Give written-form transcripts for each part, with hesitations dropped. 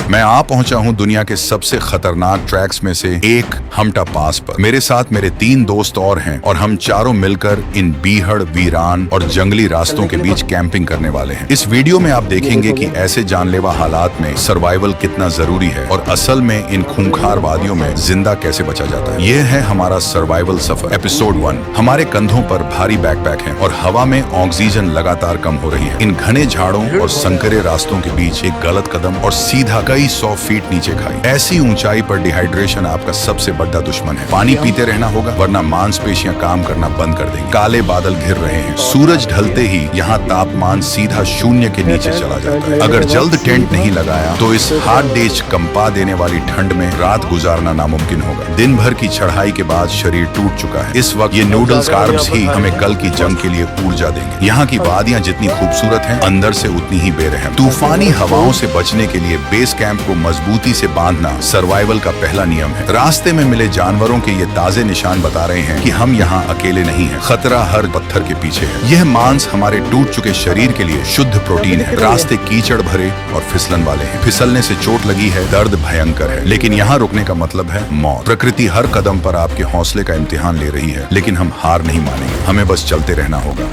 मैं आ पहुंचा हूं दुनिया के सबसे खतरनाक ट्रैक्स में से एक, हमटा पास पर। मेरे साथ मेरे 3 दोस्त और हैं और हम चारों मिलकर इन बीहड़, वीरान और जंगली रास्तों के बीच कैंपिंग करने वाले हैं। इस वीडियो में आप देखेंगे कि ऐसे जानलेवा हालात में सर्वाइवल कितना जरूरी है और असल में इन खूंखार वादियों में जिंदा कैसे बचा जाता है। यह है हमारा सर्वाइवल सफर, एपिसोड 1। हमारे कंधों पर भारी बैकपैक है और हवा में ऑक्सीजन लगातार कम हो रही है। इन घने झाड़ों और संकरे रास्तों के बीच एक गलत कदम और सीधा कई 100 फीट नीचे खाई। ऐसी ऊंचाई पर डिहाइड्रेशन आपका सबसे बड़ा दुश्मन है। पानी पीते रहना होगा वरना मांसपेशियां काम करना बंद कर देंगी। काले बादल घिर रहे हैं। सूरज ढलते ही यहाँ तापमान सीधा 0 के नीचे चला जाता है। अगर जल्द टेंट नहीं लगाया तो इस हार्ड डेज कंपा देने वाली ठंड में रात गुजारना नामुमकिन होगा। दिन भर की चढ़ाई के बाद शरीर टूट चुका है। इस वक्त ये नूडल्स कार्ब्स ही हमें कल की जंग के लिए ऊर्जा देंगे। यहाँ की वादियां जितनी खूबसूरत हैं, अंदर से उतनी ही बेरहम। तूफानी हवाओं से बचने के लिए बेस कैंप को मजबूती से बांधना सर्वाइवल का पहला नियम है। रास्ते में मिले जानवरों के ये ताजे निशान बता रहे हैं कि हम यहाँ अकेले नहीं हैं। खतरा हर पत्थर के पीछे है। यह मांस हमारे टूट चुके शरीर के लिए शुद्ध प्रोटीन है। रास्ते कीचड़ भरे और फिसलन वाले हैं। फिसलने से चोट लगी है, दर्द भयंकर है, लेकिन यहाँ रुकने का मतलब है मौत। प्रकृति हर कदम पर आपके हौसले का इम्तिहान ले रही है, लेकिन हम हार नहीं मानेंगे। हमें बस चलते रहना होगा।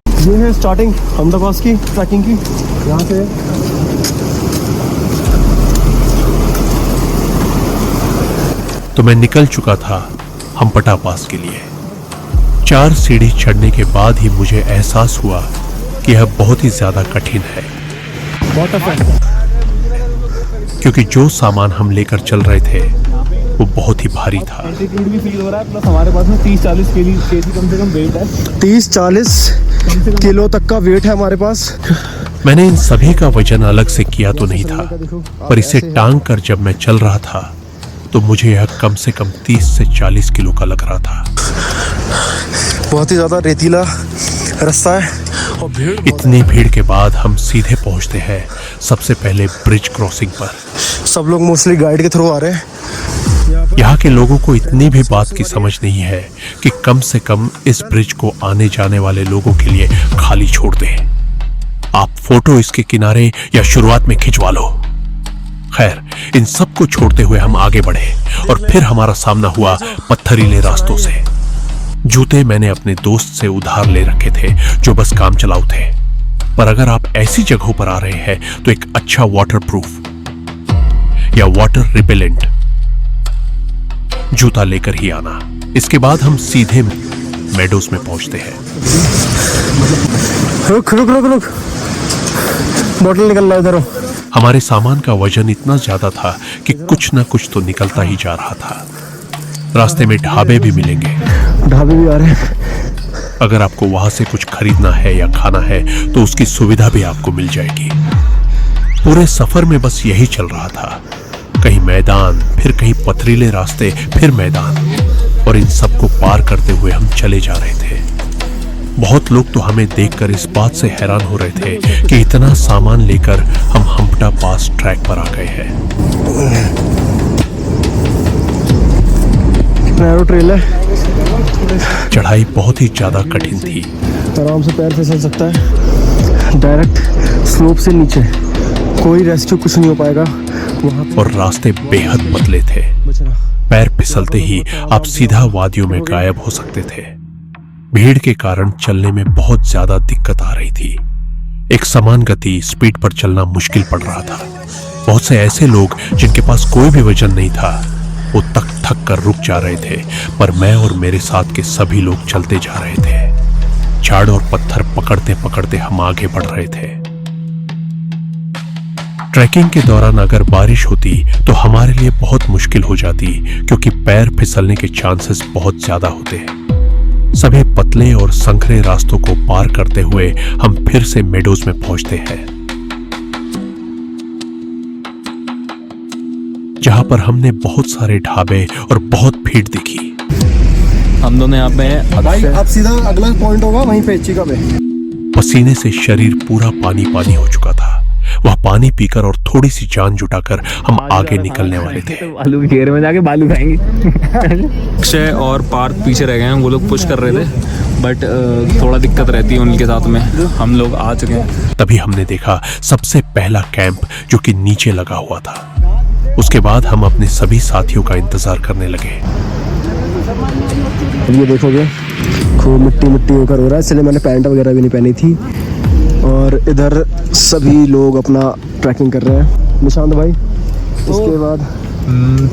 ये है स्टार्टिंग हमटा पास की ट्रैकिंग की। यहाँ से तो मैं निकल चुका था हमपटा पास के लिए। 4 सीढ़ी चढ़ने के बाद ही मुझे एहसास हुआ कि यह बहुत ही ज्यादा कठिन है, क्योंकि जो सामान हम लेकर चल रहे थे वो बहुत ही भारी था। एल्टीट्यूड भी फील हो रहा है, प्लस हमारे पास में 30-40 केजी कम से कम वेट है। 30-40 किलो तक का वेट है हमारे पास। मैंने इन सभी का वजन अलग से किया तो नहीं था, पर इसे टांग कर जब मैं चल रहा था तो मुझे यह कम से कम 30 से 40 किलो का लग रहा था। बहुत ही ज्यादा रेतीला रास्ता है और भीड़। इतनी भीड़ के बाद हम सीधे पहुंचते हैं सबसे पहले ब्रिज क्रॉसिंग पर। सब लोग मोस्टली गाइड के थ्रू आ रहे हैं। यहाँ के लोगों को इतनी भी बात की समझ नहीं है कि कम से कम इस ब्रिज को आने जाने वाले लोगों के लिए खाली छोड़ दें। आप फोटो इसके किनारे या शुरुआत में खिंचवा लो। खैर, इन सब को छोड़ते हुए हम आगे बढ़े और फिर हमारा सामना हुआ पत्थरीले रास्तों से। जूते मैंने अपने दोस्त से उधार ले रखे थे जो बस काम चलाऊ थे, पर अगर आप ऐसी जगहों पर आ रहे हैं तो एक अच्छा वाटरप्रूफ या वाटर रिपेलेंट जूता लेकर ही आना। इसके बाद हम सीधे मेडोज में पहुंचते हैं। रुक रुक रुक रुक, बोतल निकल रहा है इधर। हमारे सामान का वजन इतना ज्यादा था कि कुछ ना कुछ तो निकलता ही जा रहा था। रास्ते में ढाबे भी मिलेंगे, ढाबे भी आ रहे हैं। अगर आपको वहां से कुछ खरीदना है या खाना है तो उसकी सुविधा भी आपको मिल जाएगी। पूरे सफर में बस यही चल रहा था, कहीं मैदान, फिर कहीं पथरीले रास्ते, फिर मैदान, और इन सबको पार करते हुए हम चले जा रहे थे। बहुत लोग तो हमें देखकर इस बात से हैरान हो रहे थे कि इतना सामान लेकर हम हमपटा पास ट्रैक पर आ गए हैं। नैरो ट्रेल है। चढ़ाई बहुत ही ज्यादा कठिन थी। आराम से पैर फिसल सकता है। डायरेक्ट स्लोप से नीचे कोई रेस्क्यू कुछ नहीं हो पाएगा वहाँ। और रास्ते बेहद पतले थे। पैर फिसलते ही आप सीधा वादियों में गायब हो सकते थे। भीड़ के कारण चलने में बहुत ज्यादा दिक्कत आ रही थी। एक समान गति स्पीड पर चलना मुश्किल पड़ रहा था। बहुत से ऐसे लोग जिनके पास कोई भी वजन नहीं था वो तक थक कर रुक जा रहे थे, पर मैं और मेरे साथ के सभी लोग चलते जा रहे थे। झाड़ और पत्थर पकड़ते पकड़ते हम आगे बढ़ रहे थे। ट्रैकिंग के दौरान अगर बारिश होती तो हमारे लिए बहुत मुश्किल हो जाती, क्योंकि पैर फिसलने के चांसेस बहुत ज्यादा होते हैं। सभी पतले और संकरे रास्तों को पार करते हुए हम फिर से मेडोज में पहुंचते हैं, जहां पर हमने बहुत सारे ढाबे और बहुत भीड़ दिखी। हम दोनों यहाँ पे हैं। भाई अब सीधा अगला पॉइंट होगा वहीं पे चिका पे। पसीने से शरीर पूरा पानी पानी हो चुका था। वह पानी पीकर और थोड़ी सी जान जुटाकर हम आगे निकलने वाले थे। बालू के घेरे में जाके बालू खाएंगे। अक्षय और पार्थ पीछे रह गए हैं, वो लोग पुश कर रहे थे। बट थोड़ा दिक्कत रहती है उनके साथ में। हम लोग आ चुके हैं। तभी हमने देखा सबसे पहला कैंप जो कि नीचे लगा हुआ था। उसके बाद हम अपने सभी साथियों का इंतजार करने लगे। ये देखोगे खूब मिट्टी मिट्टी होकर हो रहा है, इसलिए मैंने पैंट वगैरह भी नहीं पहनी थी। और इधर सभी लोग अपना ट्रैकिंग कर रहे हैं। निशांत भाई इसके बाद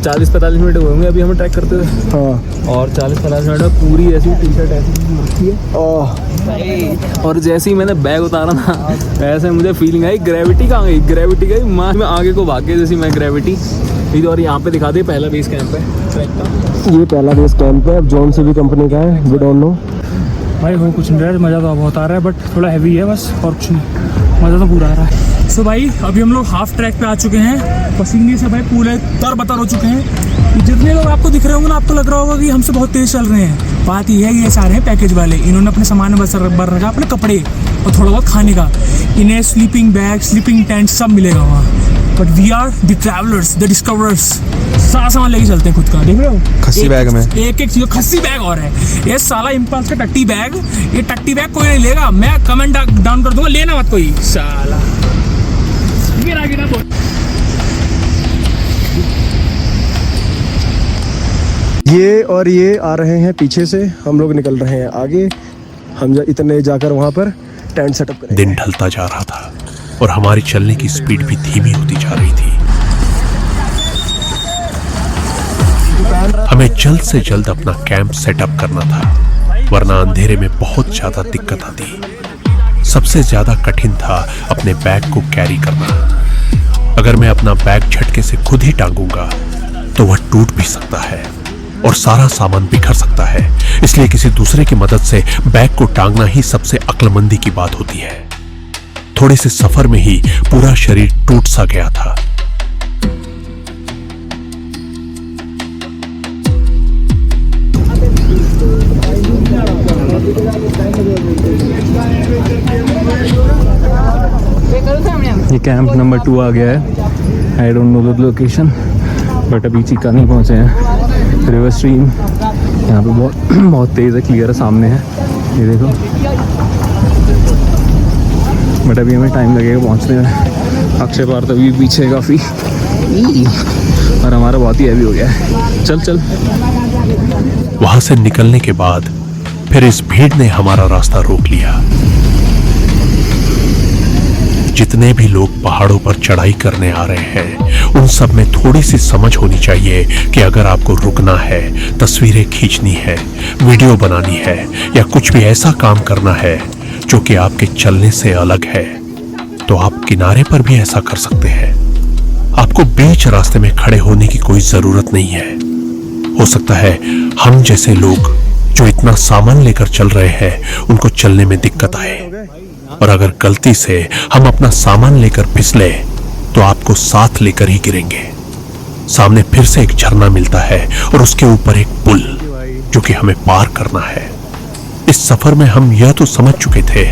40-45 मिनट हुए होंगे अभी हमें ट्रैक करते हुए। हाँ, और 40-50 मिनट में पूरी ऐसी टी शर्ट ऐसी रखी है। और जैसे ही मैंने बैग उतारा ना, ऐसे मुझे फीलिंग आई ग्रेविटी कहाँ गई, ग्रेविटी गई माँ में आगे को भाग के जैसी मैं ग्रेविटी। और यहाँ पे दिखा दे पहला बेस कैंप है ट्रैक का। ये पहला बेस कैंप है। अब जॉन से भी कंपनी का है, वी डोंट नो भाई। हो कुछ नहीं रहा है, मज़ा तो बहुत आ रहा है, बट थोड़ा हैवी है बस, और कुछ नहीं, मज़ा तो पूरा आ रहा है। सो भाई अभी हम लोग हाफ ट्रैक पे आ चुके हैं। पसीने से भाई पूरे तर-बतर हो चुके हैं। जितने लोग आपको दिख रहे होंगे ना, आपको लग रहा होगा कि हमसे बहुत तेज़ चल रहे हैं। बात ये है, ये सारे हैं पैकेज वाले। इन्होंने अपने सामान में भर रखा अपने कपड़े और थोड़ा बहुत खाने का। इन्हें स्लीपिंग बैग, स्लीपिंग टेंट सब मिलेगा वहाँ। But we are the travellers, the discoverers. सारा सामान लेके चलते हैं खुद का। देख रहे हो खस्सी बैग में एक चीज खस्सी बैग और है। ये साला इम्पल्स का टट्टी बैग, ये टट्टी बैग कोई नहीं लेगा। मैं कमेंट डाउन कर दूंगा, लेना मत कोई साला। गिरा बोल। ये आ रहे हैं पीछे से, हम लोग निकल रहे हैं आगे। हम इतने जाकर वहाँ पर टेंट सेटअप करेंगे। दिन ढलता जा रहा था और हमारी चलने की स्पीड भी धीमी होती जा रही थी। हमें जल्द से जल्द अपना कैंप सेटअप करना था, वरना अंधेरे में बहुत ज्यादा दिक्कत आती। सबसे ज्यादा कठिन था अपने बैग को कैरी करना। अगर मैं अपना बैग झटके से खुद ही टांगूंगा तो वह टूट भी सकता है और सारा सामान बिखर सकता है। इसलिए किसी दूसरे की मदद से बैग को टांगना ही सबसे अक्लमंदी की बात होती है। थोड़े से सफर में ही पूरा शरीर टूट सा गया था। ये कैंप नंबर 2 आ गया है। I don't know the location, but अभी चीका नहीं पहुँचे हैं। रिवर स्ट्रीम यहाँ पे बहुत तेज़ है, क्लियर है, सामने है, ये देखो। बट अभी हमें टाइम लगेगा पहुँचने में। अक्षय पार तो अभी पीछे काफ़ी, और हमारा बहुत ही हैवी हो गया है। चल वहां से निकलने के बाद फिर इस भीड़ ने हमारा रास्ता रोक लिया। जितने भी लोग पहाड़ों पर चढ़ाई करने आ रहे हैं, उन सब में थोड़ी सी समझ होनी चाहिए कि अगर आपको रुकना है, तस्वीरें खींचनी है, वीडियो बनानी है या कुछ भी ऐसा काम करना है जो कि आपके चलने से अलग है, तो आप किनारे पर भी ऐसा कर सकते हैं। आपको बीच रास्ते में खड़े होने की कोई जरूरत नहीं है। हो सकता है हम जैसे लोग जो इतना सामान लेकर चल रहे हैं, उनको चलने में दिक्कत आए, और अगर गलती से हम अपना सामान लेकर फिसले तो आपको साथ लेकर ही गिरेंगे। सामने फिर से एक झरना मिलता है और उसके ऊपर एक पुल जो कि हमें पार करना है। इस सफर में हम यह तो समझ चुके थे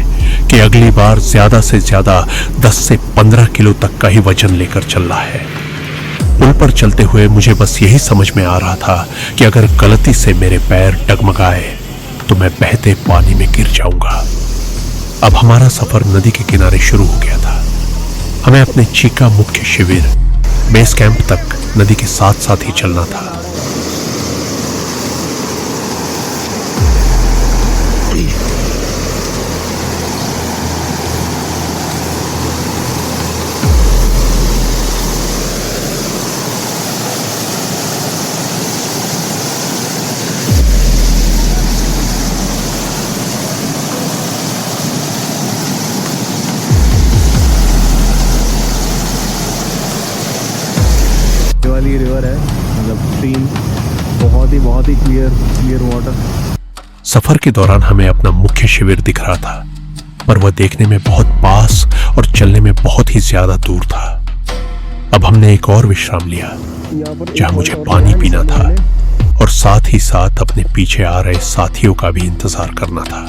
कि अगली बार ज्यादा से ज्यादा 10 से 15 किलो तक का ही वजन लेकर चलना है। पुल पर चलते हुए मुझे बस यही समझ में आ रहा था कि अगर गलती से मेरे पैर डगमगाए तो मैं बहते पानी में गिर जाऊंगा। अब हमारा सफर नदी के किनारे शुरू हो गया था। हमें अपने चीका मुख्य शिविर बेस कैंप तक नदी के साथ साथ ही चलना था। वाली रिवर है, मतलब स्ट्रीम, बहुत ही क्लियर वाटर। सफर के दौरान हमें अपना मुख्य शिविर दिख रहा था, पर वह देखने में बहुत पास और चलने में बहुत ही ज्यादा दूर था। अब हमने एक और विश्राम लिया जहां मुझे पानी पीना था और साथ ही साथ अपने पीछे आ रहे साथियों का भी इंतजार करना था।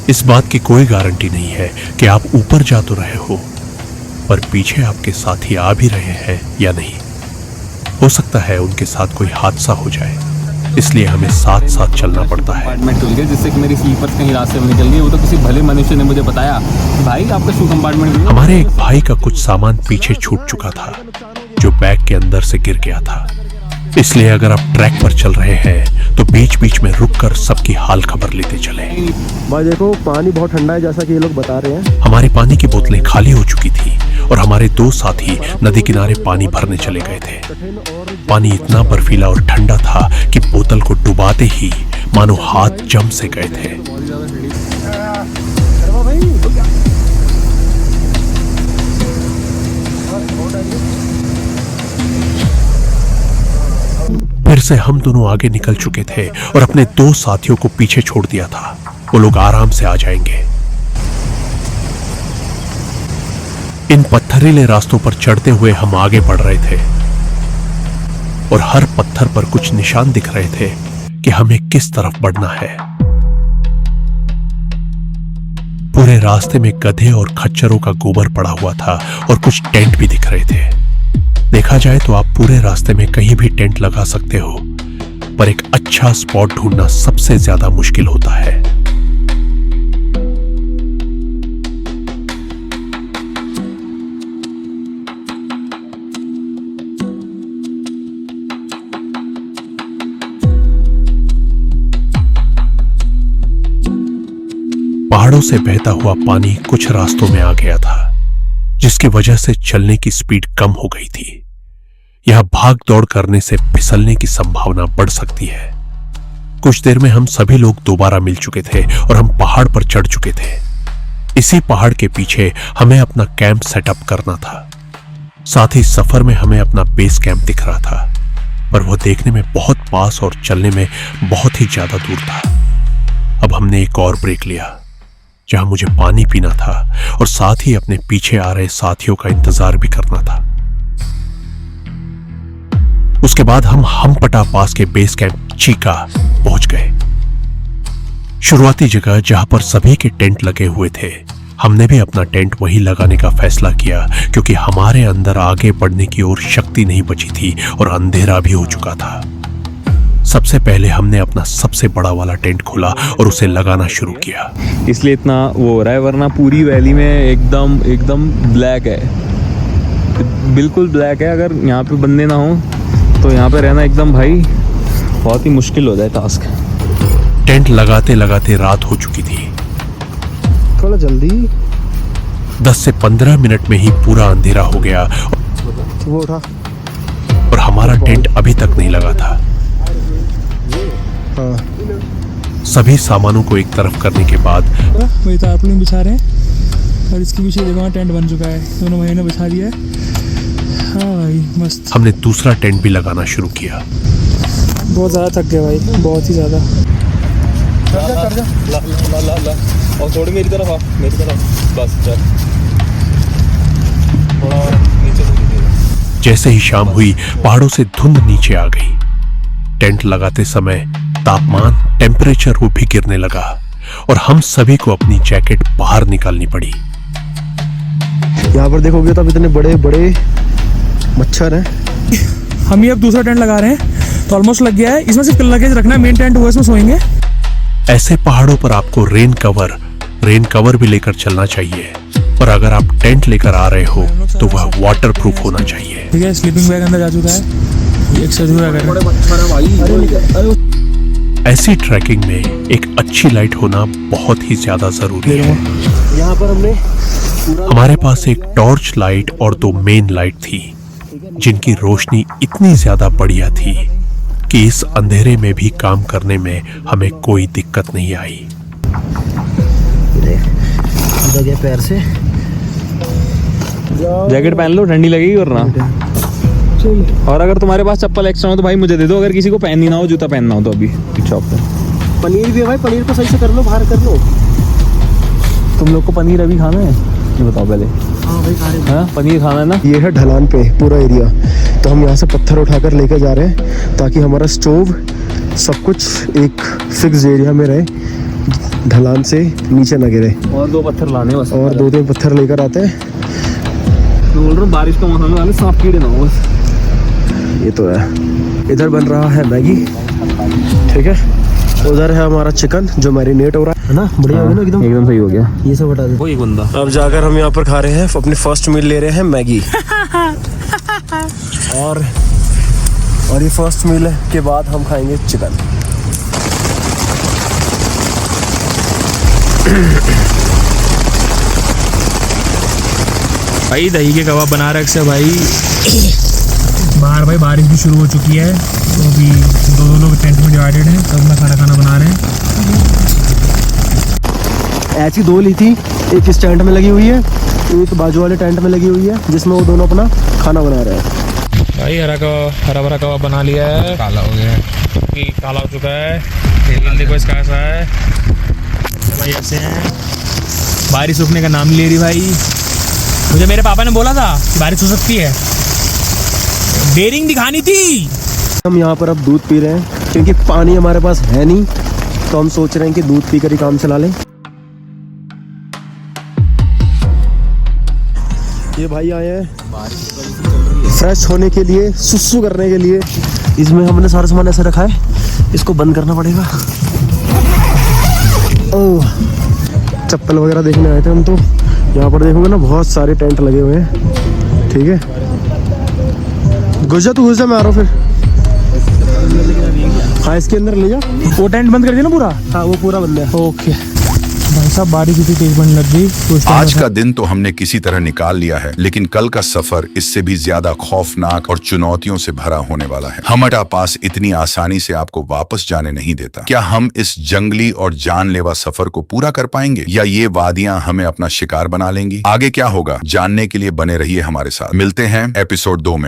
इस बात की कोई गारंटी नहीं है कि आप ऊपर जा तो रहे हो, पर पीछे आपके साथी आ भी रहे हैं या नहीं। हो सकता है उनके साथ कोई हादसा हो जाए, इसलिए हमें साथ साथ चलना पड़ता है। कंपार्टमेंट खुल गया जिससे कि मेरी स्लीपर्स कहीं रास्ते में निकल गई। वो तो किसी भले मनुष्य ने मुझे बताया, भाई आपका शू कंपार्टमेंट भी है। हमारे एक भाई का कुछ सामान पीछे छूट चुका था जो बैग के अंदर से गिर गया था। इसलिए अगर आप ट्रैक पर चल रहे हैं तो बीच बीच में रुककर सबकी हाल खबर लेते चले। भाई देखो पानी बहुत ठंडा है जैसा कि ये लोग बता रहे हैं। हमारी पानी की बोतलें खाली हो चुकी थी और हमारे दो साथी नदी किनारे पानी भरने चले गए थे। पानी इतना बर्फीला और ठंडा था कि बोतल को डुबाते ही मानो हाथ जम से गए थे। फिर से हम दोनों आगे निकल चुके थे और अपने दो साथियों को पीछे छोड़ दिया था। वो लोग आराम से आ जाएंगे। इन पत्थरीले रास्तों पर चढ़ते हुए हम आगे बढ़ रहे थे और हर पत्थर पर कुछ निशान दिख रहे थे कि हमें किस तरफ बढ़ना है। पूरे रास्ते में गधे और खच्चरों का गोबर पड़ा हुआ था और कुछ टेंट भी दिख रहे थे। देखा जाए तो आप पूरे रास्ते में कहीं भी टेंट लगा सकते हो, पर एक अच्छा स्पॉट ढूंढना सबसे ज्यादा मुश्किल होता है। पहाड़ों से बहता हुआ पानी कुछ रास्तों में आ गया था, जिसकी वजह से चलने की स्पीड कम हो गई थी। यहां भाग दौड़ करने से फिसलने की संभावना बढ़ सकती है। कुछ देर में हम सभी लोग दोबारा मिल चुके थे और हम पहाड़ पर चढ़ चुके थे। इसी पहाड़ के पीछे हमें अपना कैंप सेटअप करना था। साथ ही सफर में हमें अपना बेस कैंप दिख रहा था, पर वो देखने में बहुत पास और चलने में बहुत ही ज्यादा दूर था। अब हमने एक और ब्रेक लिया जहां मुझे पानी पीना था और साथ ही अपने पीछे आ रहे साथियों का इंतजार भी करना था। उसके बाद हम हमपटा पास के बेस कैंप चीका पहुंच गए। शुरुआती जगह जहां पर सभी के टेंट लगे हुए थे, हमने भी अपना टेंट वहीं लगाने का फैसला किया क्योंकि हमारे अंदर आगे बढ़ने की और शक्ति नहीं बची थी और अंधेरा भी हो चुका था। सबसे पहले हमने अपना सबसे बड़ा वाला टेंट खोला और उसे लगाना शुरू किया। इसलिए इतना वो हो रहा है, वरना पूरी वैली में एकदम ब्लैक है, बिल्कुल ब्लैक है। अगर यहाँ पे बंदे ना हो तो यहाँ पे रहना एकदम भाई बहुत ही मुश्किल हो जाए टास्क। टेंट लगाते लगाते रात हो चुकी थी। थोड़ा जल्दी 10 से 15 मिनट में ही पूरा अंधेरा हो गया वो उठा और हमारा टेंट अभी तक नहीं लगा था। सभी सामानों को एक तरफ करने के बाद वही तारपुलिन बिछा रहे हैं और इसके पीछे देखो टेंट बन चुका है। दोनों भाइयों ने बिछा दिया है। हाँ भाई मस्त। हमने दूसरा टेंट भी लगाना शुरू किया। बहुत ज़्यादा थक गया भाई, बहुत ही ज़्यादा। और थोड़ी मेरी तरफ आ, मेरी तरफ बस चल। थोड़ा नीचे। जैसे ही शाम हुई पहाड़ों से धुंध नीचे आ गई। टेंट लगाते समय तापमान टेम्परेचर वो भी गिरने लगा और हम सभी को अपनी जैकेट बाहर निकालनी पड़ी। यहाँ पर देखोगे तो अब इतने बड़े बड़े मच्छर हैं। हम ये अब दूसरा टेंट लगा रहे हैं तो ऑलमोस्ट लग गया है। इसमें सिर्फ लगेज रखना है, मेन टेंट हुआ इसमें सोएंगे। ऐसे पहाड़ों पर आपको रेन कवर भी लेकर चलना चाहिए, और अगर आप टेंट लेकर आ रहे हो तो वह वाटर प्रूफ होना चाहिए। ठीक है, स्लीपिंग बैग अंदर जा चुका है। एक सज हुआ ऐसी ट्रैकिंग में एक अच्छी लाइट होना बहुत ही ज्यादा जरूरी है। यहाँ पर हमने हमारे पास एक टॉर्च लाइट और 2 मेन लाइट थी, जिनकी रोशनी इतनी ज्यादा बढ़िया थी कि इस अंधेरे में भी काम करने में हमें कोई दिक्कत नहीं आई। पैर से जैकेट पहन लो, ठंडी लगेगी वरना। और अगर तुम्हारे पास चप्पल एक्स्ट्रा हो तो भाई मुझे दे दो, अगर किसी को पहननी ना हो, जूता पहनना हो तो अभी शॉप पे। पनीर भी है भाई, पनीर को सही से कर लो, बाहर कर लो। तुम लोग को पनीर अभी खाना है, ये बताओ पहले। हाँ भाई खा रहे हैं। हाँ पनीर खाना है ना। ये है ढलान पे पूरा एरिया, तो हम यहाँ से पत्थर उठाकर लेके जा रहे हैं ताकि हमारा स्टोव सब कुछ एक फिक्स एरिया में रहे, ढलान से नीचे न गिरे। और 2 पत्थर लाने बस, और 2-3 पत्थर लेकर आते हैं। तो बोल रहा हूँ बारिश का मौसम वाले सांप कीड़े ना हो बस। ये तो है। इधर बन रहा है मैगी। ठीक है। उधर है हमारा चिकन जो मैरिनेट हो रहा है ना, बढ़िया हो गया ना एकदम। एकदम सही हो गया। ये सब हटा दे। वो एक बंदा अब जाकर हम यहाँ पर खा रहे हैं, अपनी फर्स्ट मील ले रहे हैं मैगी। और ये फर्स्ट मील के बाद हम खाएंगे चिकन। भाई दही के कबाब बना रखे भाई। बाहर भाई बारिश भी शुरू हो चुकी है, तो अभी दो लोग टेंट में डिवाइडेड हैं, सब में खाना बना रहे हैं। ऐसी दो ली थी, एक इस टेंट में लगी हुई है, एक बाजू वाले टेंट में लगी हुई है, जिसमें वो दोनों अपना खाना बना रहे हैं। भाई हरा भरा कबाब बना लिया है, काला हो गया है, काला हो चुका है। देखो इसका ऐसा है भाई, ऐसे हैं। बारिश रुकने का नाम नहीं ले रही भाई। मुझे मेरे पापा ने बोला था कि बारिश हो सकती है, डेयरिंग दिखानी थी। हम यहाँ पर अब दूध पी रहे हैं क्योंकि पानी हमारे पास है नहीं, तो हम सोच रहे हैं कि दूध पीकर ही काम चला लें। ये भाई आए हैं फ्रेश होने के लिए, सुसु करने के लिए। इसमें हमने सारा सामान ऐसे रखा है, इसको बंद करना पड़ेगा। ओह, चप्पल वगैरह देखने आए थे हम तो। यहाँ पर देखोगे ना बहुत सारे टेंट लगे हुए हैं, ठीक है। घुस जा, तू घुस जा, मैं आ रहा हूँ फिर। हाँ, इसके अंदर ले जा। वो टेंट बंद कर दिया ना पूरा? हाँ, वो पूरा बंद है। ओके भाई साहब, बारिश इतनी तेज बनने लग गई तो उस time आज में का दिन तो हमने किसी तरह निकाल लिया है, लेकिन कल का सफर इससे भी ज्यादा खौफनाक और चुनौतियों से भरा होने वाला है। हमटा पास इतनी आसानी से आपको वापस जाने नहीं देता। क्या हम इस जंगली और जानलेवा सफर को पूरा कर पाएंगे, या ये वादियां हमें अपना शिकार बना लेंगी? आगे क्या होगा जानने के लिए बने रहिए हमारे साथ। मिलते हैं एपिसोड 2 में।